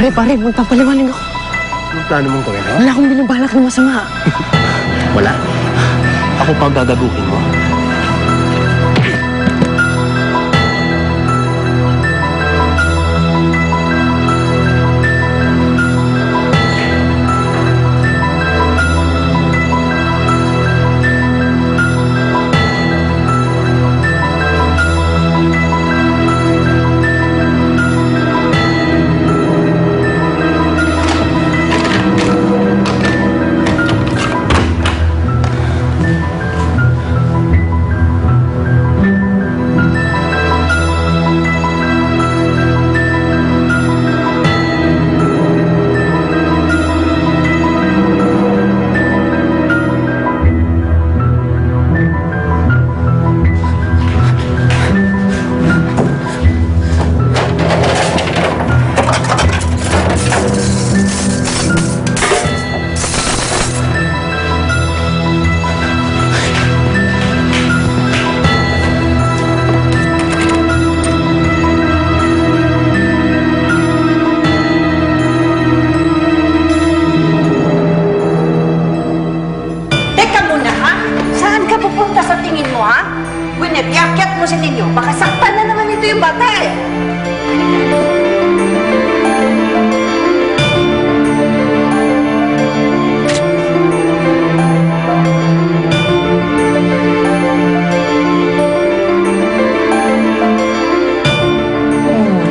Pare, magpapaliwanag ako. Anong plano mong gawin, ha? Wala akong binabalak na masama. Wala. Ako pa ang dadaguhin mo. Pupunta sa tingin mo, ha? Gwyneth, iakyat mo si Ninyo. Baka saktan na naman ito yung bata, eh.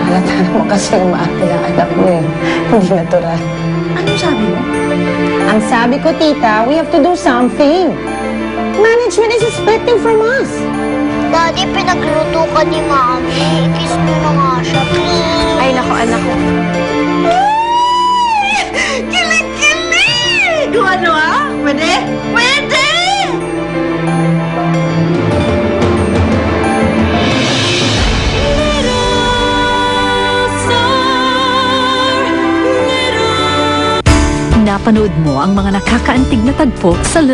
Halata naman kasi umaakit na anak mo eh. Hindi natural. Anong sabi mo? Ang sabi ko, tita, we have to do something. Management is expecting from us. Daddy, pinagluto ka ni Mami. Kiss mo na nga siya, please. Ay, nako, anak ko. Kilig-kilig! Kung ano, ha? Pwede? Pwede! Napanood mo ang mga nakakaantig na tagpo sa